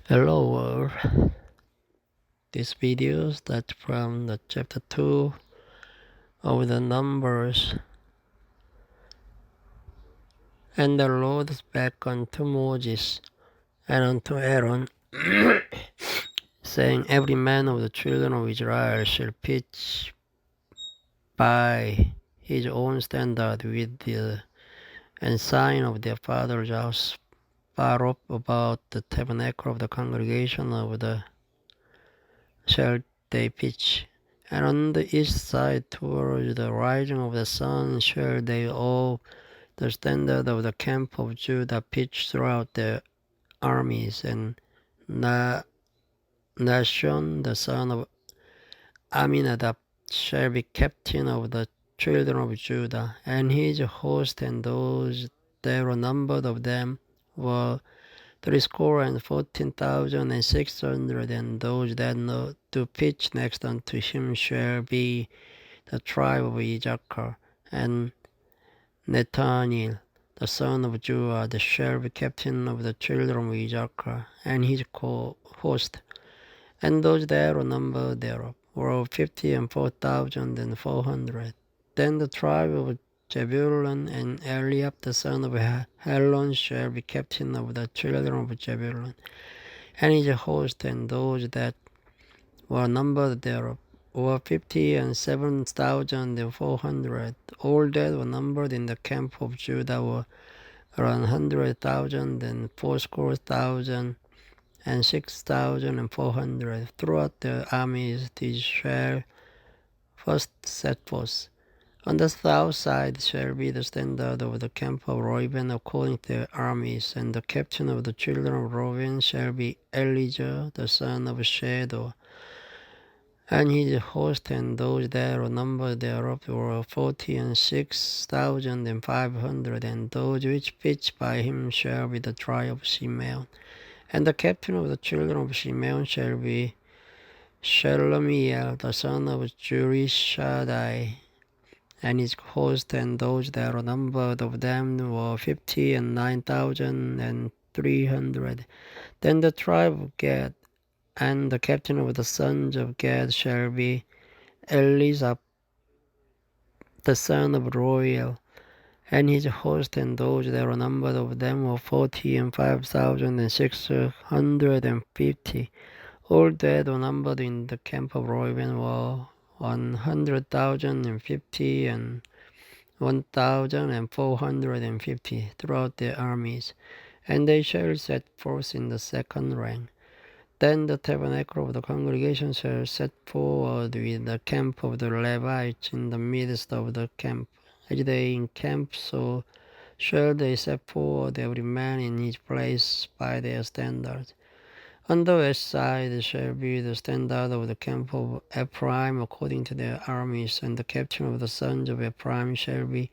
Hello world. This video starts from the chapter 2 of the Numbers. And the Lord spake unto Moses and unto Aaron, saying, Every man of the children of Israel shall pitch by his own standard with the ensign of their father's house far up about the tabernacle of the congregation of the shall they pitch. And on the east side towards the rising of the sun shall they all the standard of the camp of Judah pitch throughout the armies. And Nashon the son of Aminadab shall be captain of the children of Judah, and his host, and those that were numbered of them were 314,600, and those that know to pitch next unto him shall be the tribe of Issachar, and Nathaniel the son of Joab shall be captain of the children of Issachar, and his host, and those that were numbered thereof were 54,400. Then the tribe of Zebulun and Eliab the son of Helon shall be captain of the children of Zebulun, and his host, and those that were numbered thereof were 57,400. All that were numbered in the camp of Judah were 100,000 and 80,000 and 6,400. Throughout the armies these shall first set forth. On the south side shall be the standard of the camp of Reuben according to their armies, and the captain of the children of Reuben shall be Elijah the son of Shedor, and his host, and those that were numbered thereof were 46,500, and those which pitched by him shall be the tribe of Simeon. And the captain of the children of Simeon shall be Shelomiel the son of Zurishaddai, and his host, and those that were numbered of them were 59,300. Then the tribe of Gad, and the captain of the sons of Gad shall be Elisab the son of Roel, and his host, and those that were numbered of them were 45,650. All that were numbered in the camp of Reuben were 100,050 and 1,450 throughout their armies, and they shall set forth in the second rank. Then the tabernacle of the congregation shall set forward with the camp of the Levites in the midst of the camp. As they encamp, so shall they set forward every man in his place by their standards. On the west side shall be the standard of the camp of Ephraim according to their armies, and the captain of the sons of Ephraim shall be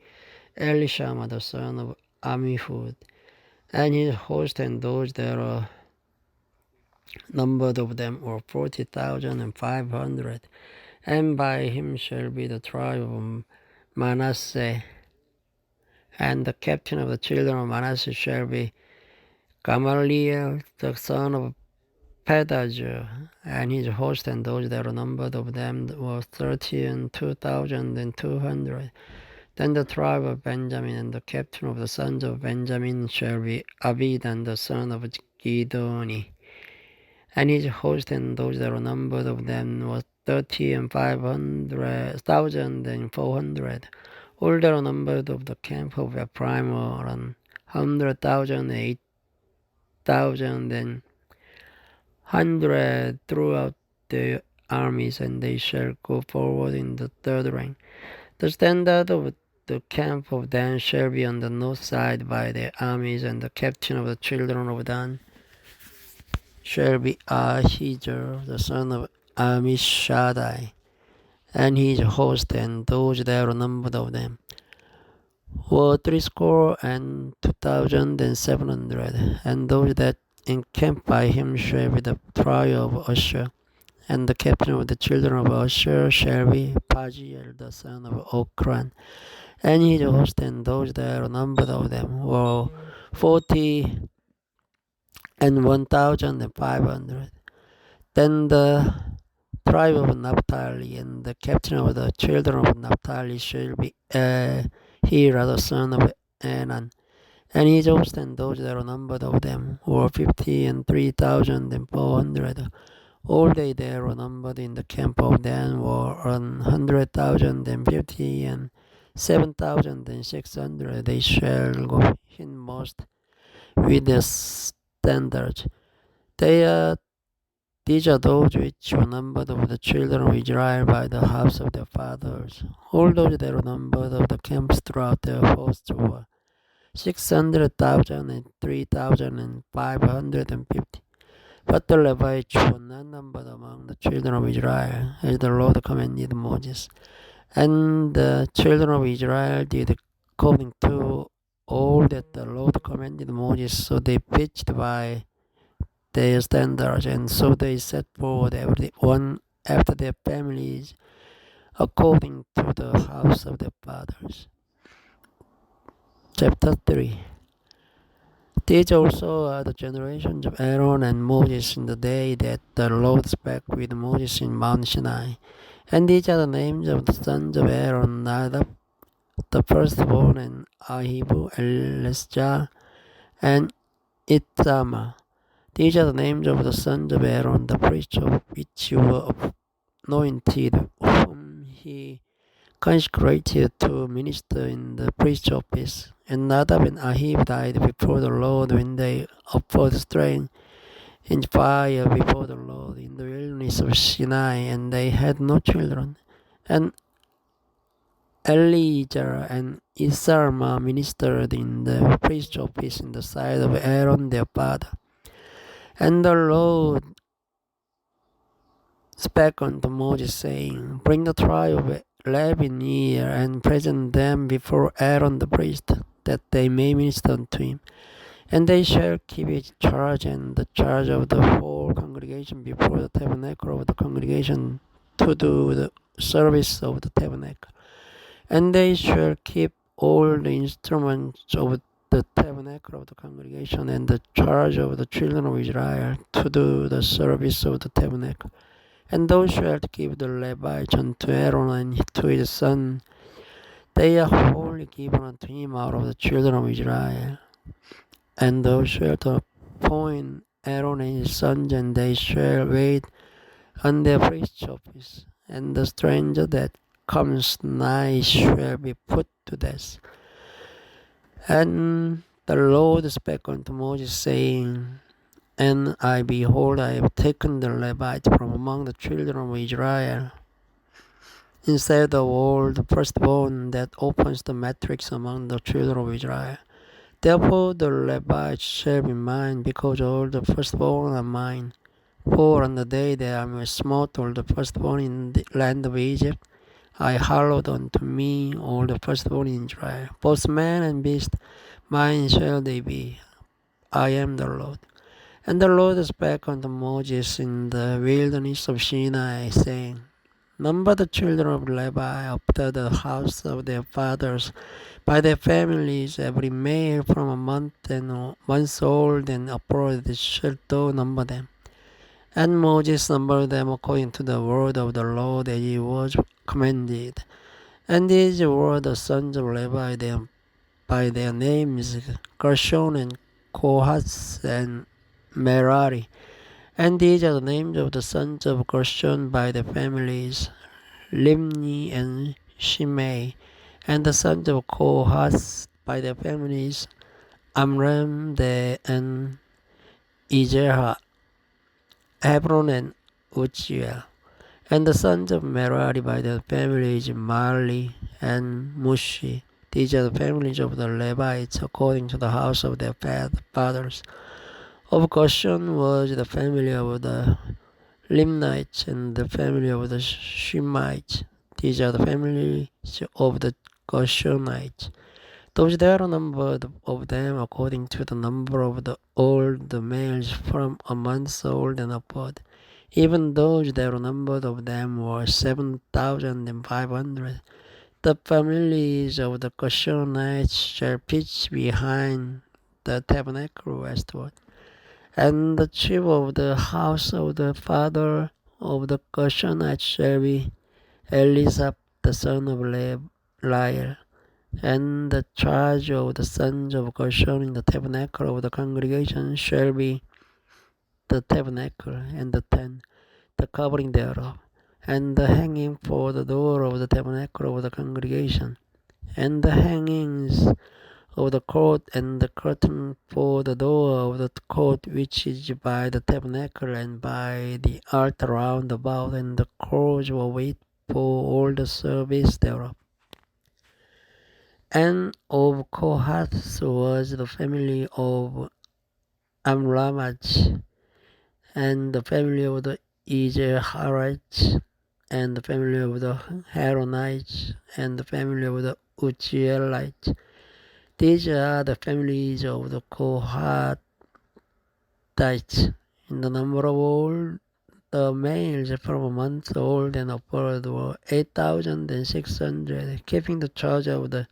Elishama the son of Ammihud, and his host, and those that are numbered of them were 40,500, and by him shall be the tribe of Manasseh, and the captain of the children of Manasseh shall be Gamaliel the son of Pedazur, and his host, and those that were numbered of them were 32,200. Then the tribe of Benjamin, and the captain of the sons of Benjamin shall be Abidan the son of Gidoni, and his host, and those that were numbered of them were 30,400. All that were numbered of the camp of Ephraim were 100,000, 8,000, and 100 throughout the armies, and they shall go forward in the third rank. The standard of the camp of Dan shall be on the north side by their armies, and the captain of the children of Dan shall be Ahijah the son of Ammishaddai, and his host, and those that were numbered of them were 302,700, and those that encamped by him shall be the tribe of Asher, and the captain of the children of Asher shall be Pagiel the son of Okran, and his host, and those that were numbered of them were 40,000 and 1,500. Then the tribe of Naphtali and the captain of the children of Naphtali shall be Hira the son of Enan, and his host and those that are numbered of them were 50 and 3,400. All they that were numbered in the camp of Dan were 100,050 and 7,600. They shall go hindmost with the standards. These are those which were numbered of the children of Israel by the house of their fathers. All those that were numbered of the camps throughout their hosts were 600,000 and 3,550. But the Levites were not numbered among the children of Israel, as the Lord commanded Moses. And the children of Israel did according to all that the Lord commanded Moses, so they pitched by their standards, and so they set forward every one after their families, according to the house of their fathers. Chapter 3. These also are the generations of Aaron and Moses in the day that the Lord spake with Moses in Mount Sinai. And these are the names of the sons of Aaron: Nadab, the firstborn, and Ahibu, Eleazar, and Ithamar. These are the names of the sons of Aaron, the priests, of which were anointed, whom he consecrated to minister in the priest's office. And Nadab and Ahibu died before the Lord when they offered strain in fire before the Lord in the wilderness of Sinai, and they had no children. And Eleazar and Ithamar ministered in the priest's office in the sight of Aaron their father. And the Lord spake unto Moses, saying, Bring the tribe of Levi near, and present them before Aaron the priest, that they may minister unto him. And they shall keep his charge and the charge of the whole congregation before the tabernacle of the congregation, to do the service of the tabernacle. And they shall keep all the instruments of the tabernacle of the congregation, and the charge of the children of Israel, to do the service of the tabernacle. And thou shalt give the Levites unto Aaron and to his son. They are wholly given unto him out of the children of Israel. And thou shalt appoint Aaron and his sons, and they shall wait on their priest's office. And the stranger that comes nigh shall be put to death. And the Lord spake unto Moses, saying, And I, behold, I have taken the Levites from among the children of Israel, instead of all the firstborn that opens the matrix among the children of Israel. Therefore the Levites shall be mine, because all the firstborn are mine. For on the day that I will smote all the firstborn in the land of Egypt, I hallowed unto me all the firstborn in Israel. Both man and beast, mine shall they be. I am the Lord. And the Lord spake unto Moses in the wilderness of Sinai, saying, Number the children of Levi after the house of their fathers, by their families, every male from a month old and upward shalt thou number them. And Moses numbered them according to the word of the Lord, as he was commanded. And these were the sons of Levi by their names, Gershon and Kohath and Merari. And these are the names of the sons of Gershon by their families, Limni and Shimei. And the sons of Kohath by their families, Amram and Izerah, Hebron and Uziel. And the sons of Merari by their families, Mali and Mushi. These are the families of the Levites according to the house of their fathers. Of Gershon was the family of the Limnites, and the family of the Shemites. These are the families of the Gershonites. Those that are numbered of them according to the number of all the males from a month old and upward. Even those that are numbered of them were 7,500. The families of the Gershonites shall pitch behind the tabernacle westward. And the chief of the house of the father of the Gershonite shall be Eliasaph the son of Lael. And the charge of the sons of Gershon in the tabernacle of the congregation shall be the tabernacle and the tent, the covering thereof, and the hanging for the door of the tabernacle of the congregation, and the hangings of the court, and the curtain for the door of the court which is by the tabernacle and by the altar round about, and the cords of it for all the service thereof. And of Kohath was the family of Amramaj, and the family of the Izharites, and the family of the Haronites, and the family of the Uzielites. These are the families of the Kohathites. In the number of all the males from a month old and upward were 8,600, keeping the charge of the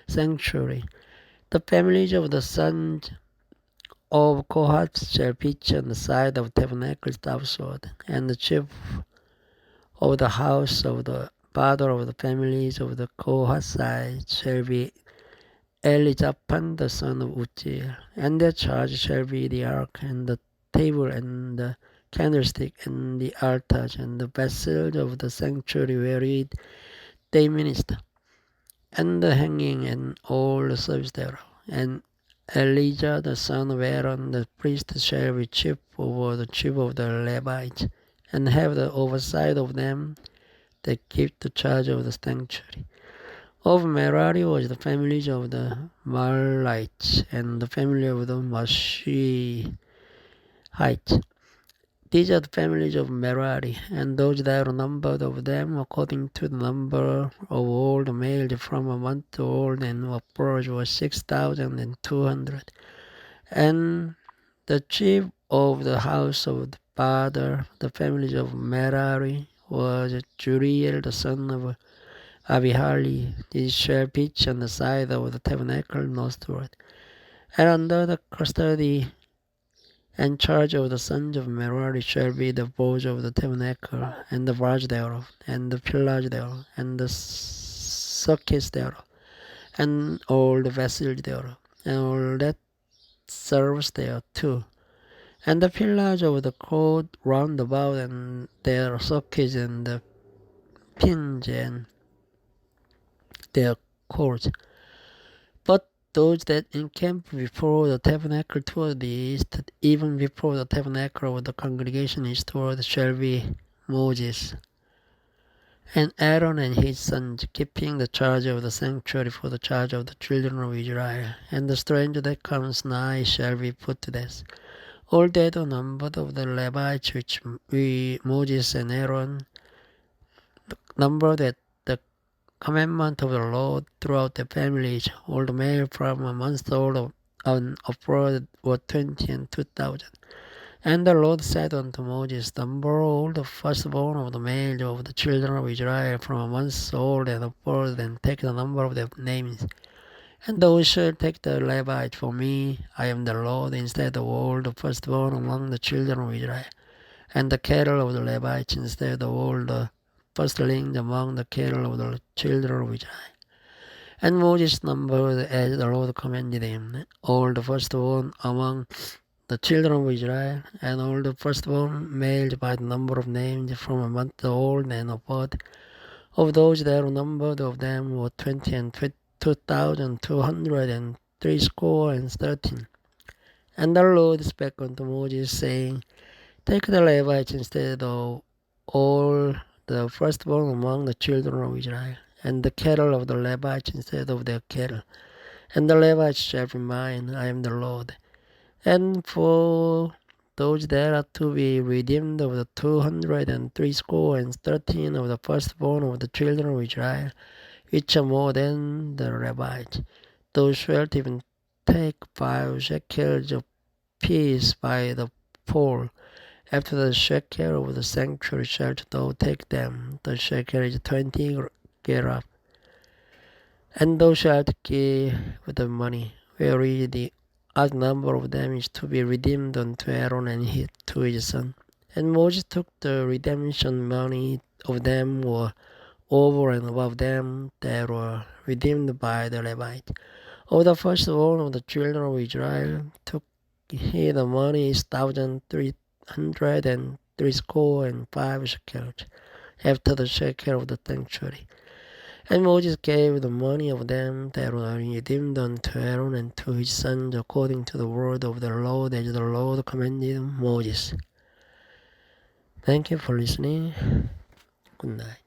sanctuary. The families of the sons of Kohath shall pitch on the side of the tabernacle southward, and the chief of the house of the father of the families of the Kohathites shall be Elizaphan the son of Uzziel, and their charge shall be the ark, and the table, and the candlestick, and the altars, and the vessels of the sanctuary wherein they minister, and the hanging, and all the service thereof. And Elijah the son of Aaron the priest shall be chief over the chief of the Levites, and have the oversight of them that keep the charge of the sanctuary. Of Merari was the families of the Marlites, and the family of the Mashihites. These are the families of Merari, and those that are numbered of them according to the number of all the males from a month old and upwards was 6,200. And the chief of the house of the father, the families of Merari, was Juriel the son of Abihali. These shall pitch on the side of the tabernacle northward. And under the custody and charge of the sons of Merari shall be the boughs of the tabernacle, and the bars thereof, and the pillars thereof, and the sockets thereof, and all the vessels thereof, and all that serves there too. And the pillars of the court round about, and their sockets, and the pins, and their cords. But those that encamp before the tabernacle toward the east, even before the tabernacle of the congregation is toward, shall be Moses, and Aaron and his sons, keeping the charge of the sanctuary for the charge of the children of Israel. And the stranger that comes nigh shall be put to death. All that are numbered of the Levites, which Moses and Aaron numbered at the commandment of the Lord throughout the families, all the male from a month old and upward were 22,000. And the Lord said unto Moses, number all the firstborn of the males of the children of Israel from a month old and upward, and take the number of their names. And thou shalt take the Levite for me, I am the Lord, instead of all the firstborn among the children of Israel, and the cattle of the Levites instead of all the firstlings among the cattle of the children of Israel. And Moses numbered as the Lord commanded him, all the firstborn among the children of Israel, and all the firstborn males by the number of names from a month old and upward. Of those that were numbered of them were 22,213. And the Lord spake unto Moses, saying, take the Levites instead of all the firstborn among the children of Israel, and the cattle of the Levites instead of their cattle. And the Levites shall be mine, I am the Lord. And for those that are to be redeemed of the 213 of the firstborn of the children of Israel, which are more than the Levites, thou shalt even take 5 shekels of peace by the poll. After the shekel of the sanctuary shalt thou take them. The shekel is 20 gerah. And thou shalt give the money, where is the odd number of them is to be redeemed unto Aaron and to his son. And Moses took the redemption money of them were over and above them that were redeemed by the Levite. Of the firstborn of the children of Israel took he the money 1,365 shekels, after the shekel of the sanctuary. And Moses gave the money of them that were redeemed unto Aaron and to his sons according to the word of the Lord, as the Lord commanded Moses. Thank you for listening. Good night.